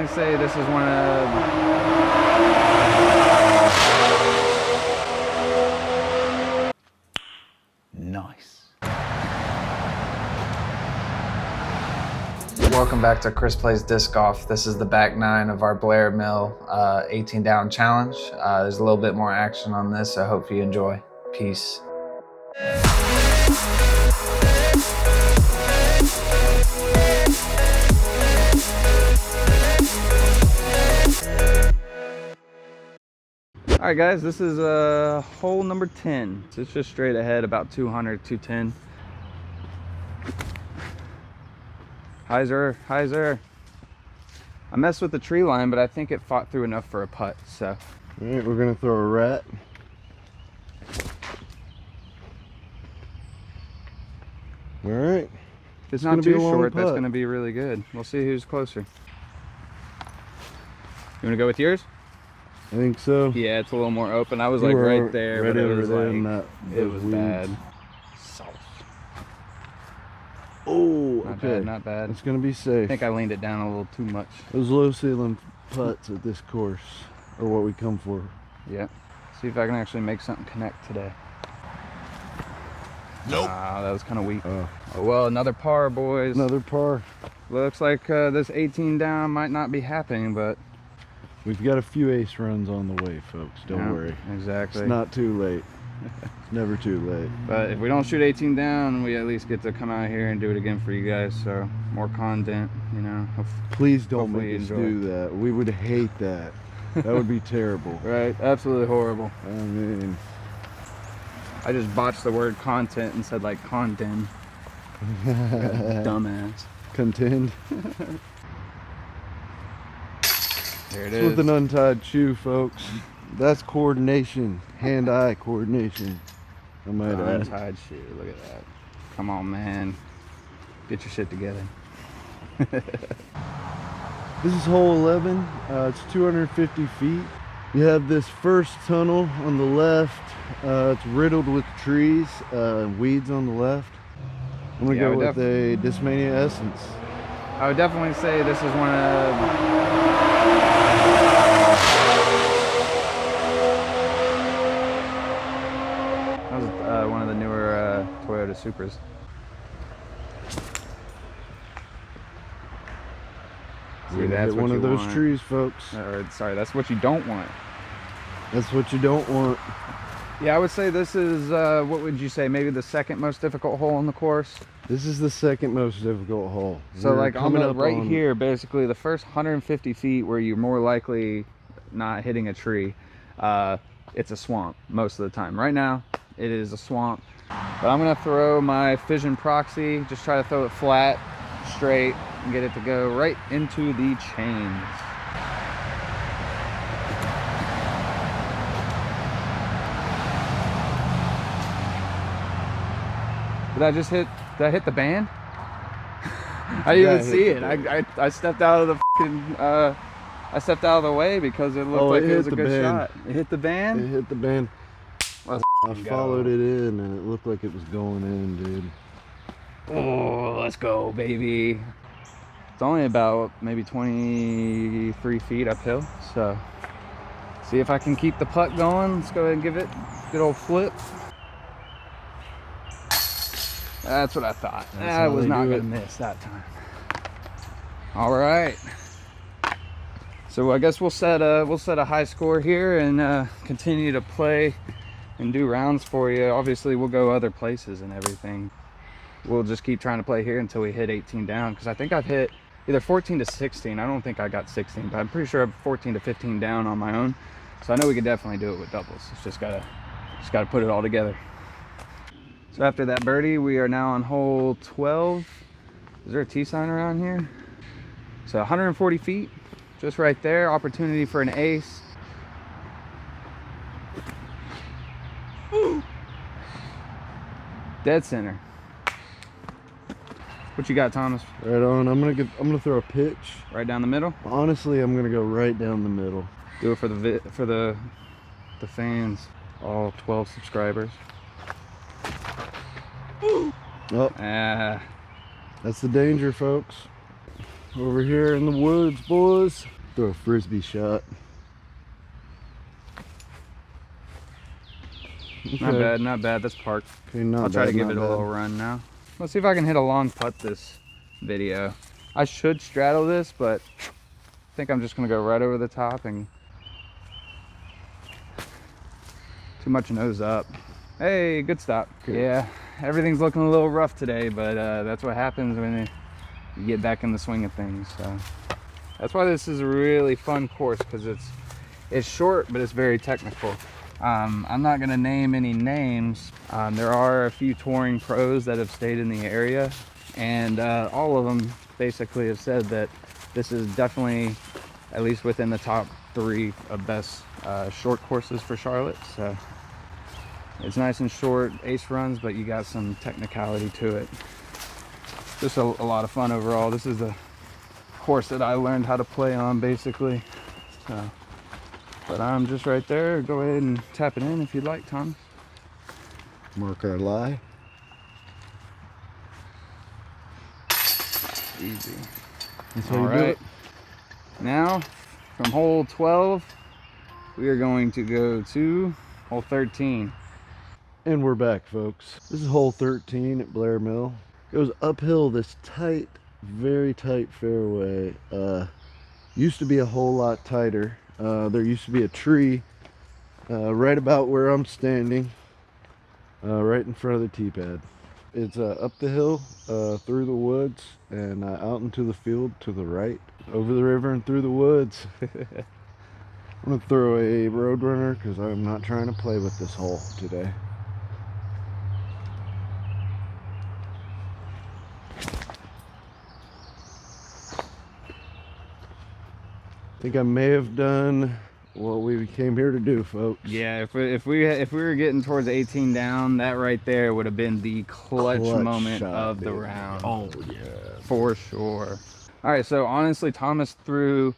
definitely say this is one of... Nice. Welcome back to Chris Plays Disc Golf. This is the back nine of our Blair Mill 18 down challenge. There's a little bit more action on this, so I hope you enjoy. Peace. All right, guys, this is hole number 10. So it's just straight ahead, about 200, 210. Hyzer, hyzer. I messed with the tree line, but I think it fought through enough for a putt, so. All right, we're gonna throw a rat. All right. If it's not too short, that's gonna be really good. We'll see who's closer. You wanna go with yours? I think so. Yeah, it's a little more open. I was like right there, but it was like, it was bad. South. Oh, not okay. bad, not bad. It's gonna be safe. I think I leaned it down a little too much. Those low ceiling putts at this course are what we come for. Yeah. See if I can actually make something connect today. Nope. Ah, that was kind of weak. Oh, well, another par, boys. Another par. Looks like this 18 down might not be happening, but we've got a few ace runs on the way, folks. Don't worry. Exactly. It's not too late. It's never too late. But if we don't shoot 18 down, we at least get to come out here and do it again for you guys. So more content, you know. Please don't make us do that. We would hate that. That would be terrible. Right? Absolutely horrible. I mean, I just botched the word content and said like content. Dumbass. Contend. There it is. With an untied shoe, folks. That's coordination, hand-eye coordination. I might add. Untied shoe, look at that. Come on, man. Get your shit together. This is hole 11. It's 250 feet. You have this first tunnel on the left. It's riddled with trees, weeds on the left. I'm gonna go with a Discmania Essence. I would definitely say this is one of... one of the newer Toyota Supras. See, that's one of those trees, folks. Sorry, that's what you don't want. That's what you don't want. Yeah, I would say this is, what would you say, maybe the second most difficult hole on the course? This is the second most difficult hole. So like coming up right here, basically the first 150 feet where you're more likely not hitting a tree, it's a swamp most of the time. Right now, it is a swamp. But I'm gonna throw my Fission Proxy, just try to throw it flat, straight, and get it to go right into the chains. Did I just hit, did I hit the band? I didn't even see it. I stepped out of the fucking, I stepped out of the way because it looked like it was a good shot. It hit the band? It hit the band. I followed it in and it looked like it was going in, dude. Oh, let's go, baby. It's only about maybe 23 feet uphill, so see if I can keep the putt going. Let's go ahead and give it a good old flip. That's what I thought. I was not gonna miss that time. All right. So I guess we'll set a high score here and continue to play and do rounds for you. Obviously, we'll go other places and everything. We'll just keep trying to play here until we hit 18 down, because I think I've hit either 14 to 16. I don't think I got 16, but I'm pretty sure I'm 14 to 15 down on my own. So I know we could definitely do it with doubles. It's just gotta put it all together. So after that birdie, we are now on hole 12. Is there a T sign around here? So 140 feet, just right there. Opportunity for an ace. Ooh. Dead center. What you got, Thomas? Right on. I'm gonna throw a pitch. Right down the middle? Honestly, I'm gonna go right down the middle. Do it for the fans, all 12 subscribers. Oh, that's the danger, folks. over here in the woods, boys. Throw a frisbee shot. Okay. Not bad, not bad. That's parked. Okay, not I'll try bad, to give not it a bad. little run now. Let's see if I can hit a long putt this video. I should straddle this, but I think I'm just gonna go right over the top and too much nose up. Hey, good stop. Good. Yeah, everything's looking a little rough today, but that's what happens when you get back in the swing of things. So that's why this is a really fun course, because it's short, but it's very technical. I'm not gonna name any names. There are a few touring pros that have stayed in the area, and all of them basically have said that this is definitely at least within the top 3 of best short courses for Charlotte. So it's nice and short, ace runs, but you got some technicality to it. Just a lot of fun overall. This is the course that I learned how to play on, basically. So, but I'm just right there. Go ahead and tap it in if you'd like, Thomas. Mark our lie. Easy. That's how All you do right. it. Now, from hole 12, we are going to go to hole 13. And we're back, folks. This is hole 13 at Blair Mill. Goes uphill this tight, very tight fairway. Used to be a whole lot tighter. There used to be a tree right about where I'm standing, right in front of the tee pad. It's up the hill, through the woods, and out into the field to the right, over the river and through the woods. I'm gonna throw a Roadrunner because I'm not trying to play with this hole today. I think I may have done what we came here to do, folks. Yeah, if we were getting towards 18 down, that right there would have been the clutch moment shot, of the baby. round. Oh yeah, for sure. All right, so honestly, Thomas threw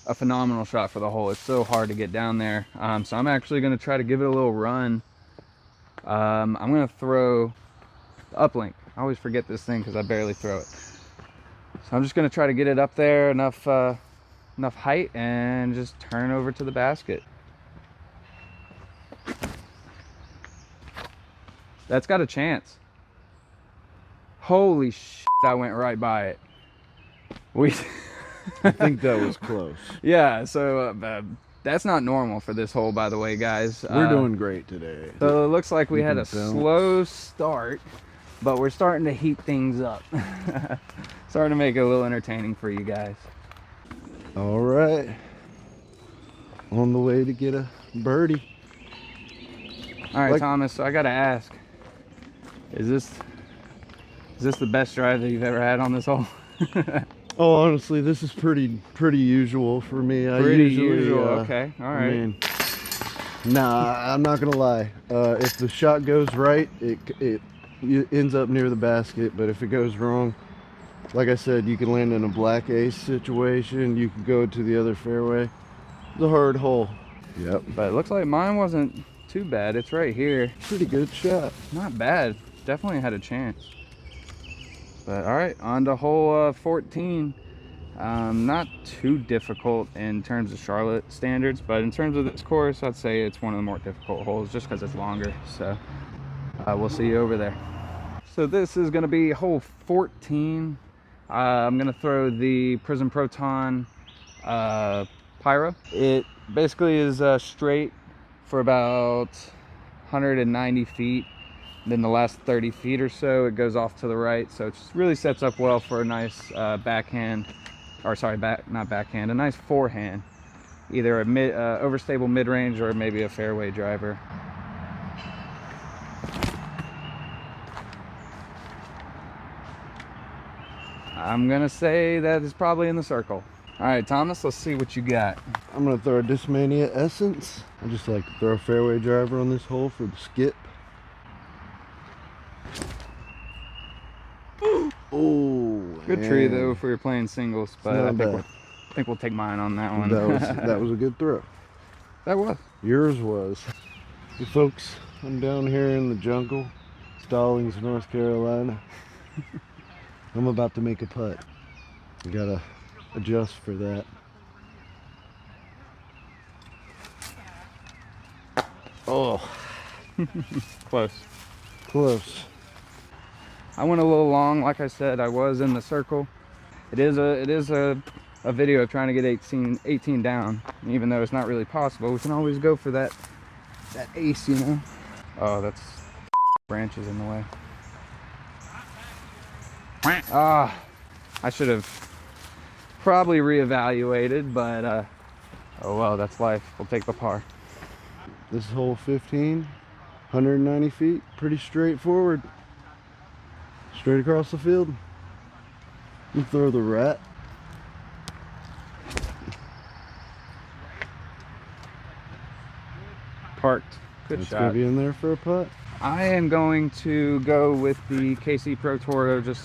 a phenomenal shot for the hole. It's so hard to get down there. So I'm actually going to try to give it a little run. I'm going to throw the uplink. I always forget this thing because I barely throw it. So I'm just going to try to get it up there enough height and just turn over to the basket. That's got a chance. Holy shit, I went right by it. I think that was close. Yeah, so that's not normal for this hole, by the way, guys. We're doing great today. So it looks like we had a can bounce. slow start, but we're starting to heat things up. Starting to make it a little entertaining for you guys. All right, on the way to get a birdie. All right, Thomas, so I gotta ask, is this the best drive that you've ever had on this hole? Oh, honestly, this is pretty usual for me. Pretty usual. Okay, all right. I mean, nah, I'm not gonna lie. If the shot goes right, it ends up near the basket. But if it goes wrong, like I said, you can land in a black ace situation. You can go to the other fairway. It's a hard hole. Yep. But it looks like mine wasn't too bad. It's right here. Pretty good shot. Not bad. Definitely had a chance. But all right, on to hole 14. Not too difficult in terms of Charlotte standards, but in terms of this course, I'd say it's one of the more difficult holes just because it's longer. So we'll see you over there. So this is going to be hole 14. I'm going to throw the Prism Proton Pyro. It basically is straight for about 190 feet. Then the last 30 feet or so, it goes off to the right. So it just really sets up well for a nice backhand, or sorry, not backhand, a nice forehand. Either a overstable mid-range or maybe a fairway driver. I'm gonna say that is probably in the circle. All right, Thomas, let's see what you got. I'm gonna throw a Discmania Essence. I just like to throw a fairway driver on this hole for the skip. Oh, good tree though if we were playing singles, but I think we'll take mine on that one. That was a good throw. That was. Yours was. Hey folks, I'm down here in the jungle, Stallings, North Carolina. I'm about to make a putt. You gotta adjust for that. Oh, close. Close. I went a little long. Like I said, I was in the circle. It is a video of trying to get 18 down. Even though it's not really possible, we can always go for that ace, you know. Oh, that's branches in the way. Ah, I should have probably reevaluated, but oh well, that's life. We'll take the par. This is hole 15, 190 feet, pretty straightforward. Straight across the field. You throw the rat. Parked. Good It's shot. gonna be in there for a putt. I am going to go with the KC Pro Toro just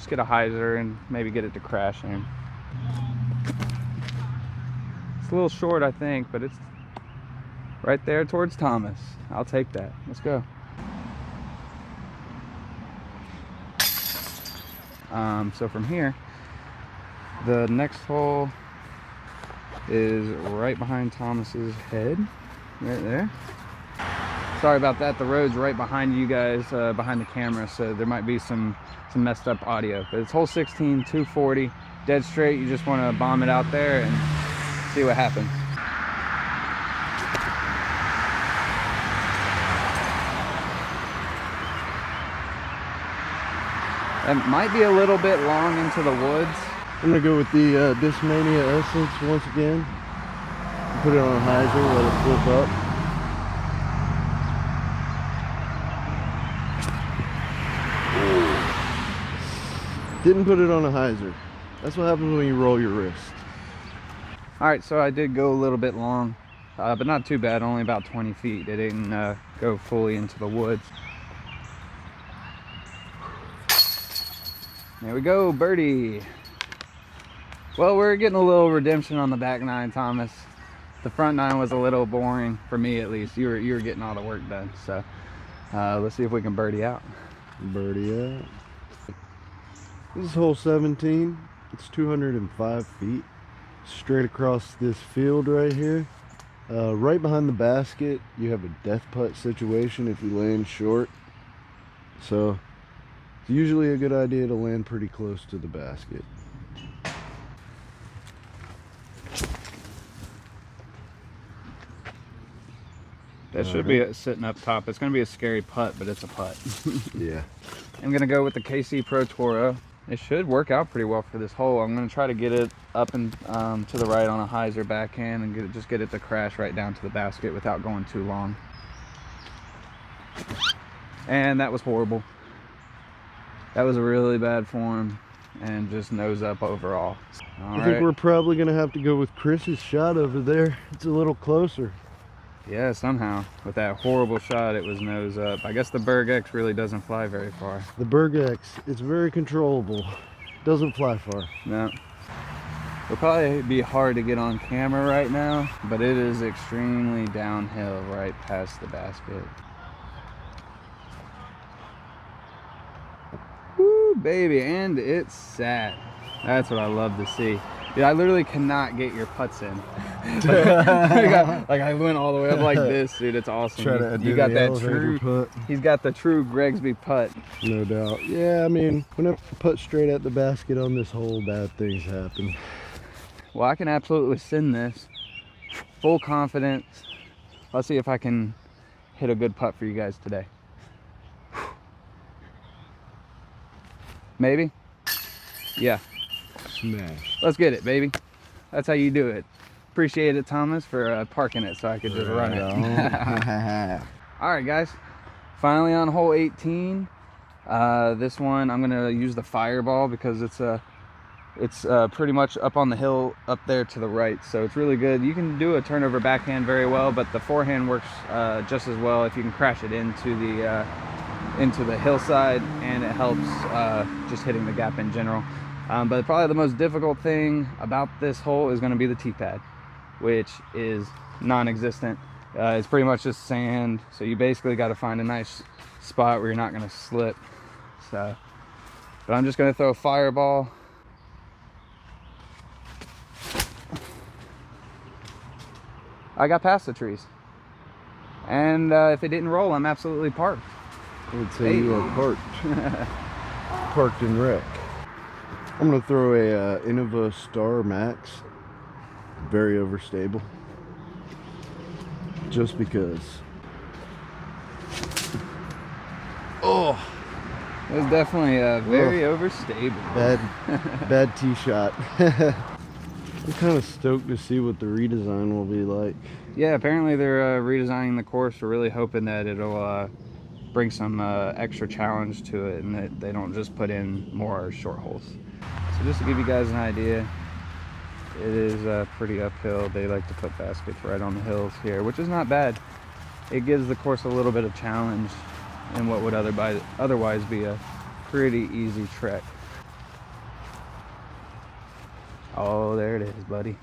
get a hyzer and maybe get it to crash in. It's a little short, I think, but it's right there towards Thomas. I'll take that. Let's go. So from here, the next hole is right behind Thomas's head, right there. Sorry about that. The road's right behind you guys, behind the camera, so there might be some messed up audio. But it's hole 16, 240, dead straight. You just want to bomb it out there and see what happens. It might be a little bit long into the woods. I'm gonna go with the Discmania Essence once again. Put it on a hyzer, let it flip up. Didn't put it on a hyzer. That's what happens when you roll your wrist. All right, so I did go a little bit long, but not too bad, only about 20 feet. It didn't go fully into the woods. There we go, birdie. Well, we're getting a little redemption on the back nine, Thomas. The front nine was a little boring, for me at least. You were getting all the work done, so let's see if we can birdie out. Birdie out. This is hole 17. It's 205 feet. Straight across this field right here. Right behind the basket, you have a death putt situation if you land short. So it's usually a good idea to land pretty close to the basket. That should be sitting up top. It's going to be a scary putt, but it's a putt. Yeah. I'm going to go with the KC Pro Toro. It should work out pretty well for this hole. I'm going to try to get it up and to the right on a hyzer backhand and just get it to crash right down to the basket without going too long. And that was horrible. That was a really bad form and just nose up overall. I think we're probably going to have to go with Chris's shot over there. It's a little closer. Yeah, somehow. With that horrible shot, it was nose up. I guess the Berg X really doesn't fly very far. The Berg X, it's very controllable. Doesn't fly far. No. It'll probably be hard to get on camera right now, but it is extremely downhill right past the basket. Woo, baby, and it's sat. That's what I love to see. Dude, I literally cannot get your putts in. like I went all the way up like this, dude. It's awesome. You got that true putt. He's got the true Gregsby putt. No doubt. Yeah, I mean, whenever I put straight at the basket on this hole, bad things happen. Well, I can absolutely send this. Full confidence. Let's see if I can hit a good putt for you guys today. Maybe? Yeah. Smash. Let's get it, baby. That's how you do it. Appreciate it, Thomas, for parking it so I could just run it. All right, guys. Finally on hole 18. This one I'm gonna use the fireball because it's pretty much up on the hill up there to the right, so it's really good. You can do a turnover backhand very well, but the forehand works just as well if you can crash it into the hillside, and it helps just hitting the gap in general. But probably the most difficult thing about this hole is going to be the tee pad, which is non-existent. It's pretty much just sand, so you basically got to find a nice spot where you're not going to slip. So, but I'm just going to throw a fireball. I got past the trees. And if it didn't roll, I'm absolutely parked. I would say you are parked. Parked in wreck. I'm gonna throw a Innova Star Max. Very overstable. Just because. Oh, it was definitely very overstable. Bad tee shot. I'm kind of stoked to see what the redesign will be like. Yeah, apparently they're redesigning the course. We're really hoping that it'll bring some extra challenge to it, and that they don't just put in more short holes. So just to give you guys an idea, it is pretty uphill. They like to put baskets right on the hills here, which is not bad. It gives the course a little bit of challenge in what would otherwise be a pretty easy trek. Oh, there it is, buddy.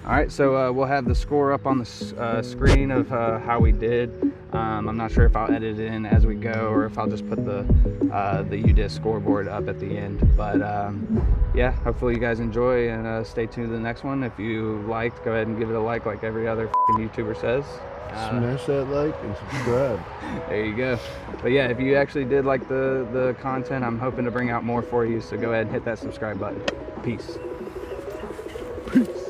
All right, so we'll have the score up on the screen of how we did. I'm not sure if I'll edit it in as we go or if I'll just put the UDIS scoreboard up at the end. But yeah, hopefully you guys enjoy, and stay tuned to the next one. If you liked, go ahead and give it a like every other YouTuber says. Smash that like and subscribe. There you go. But yeah, if you actually did like the content, I'm hoping to bring out more for you. So go ahead and hit that subscribe button. Peace. Peace.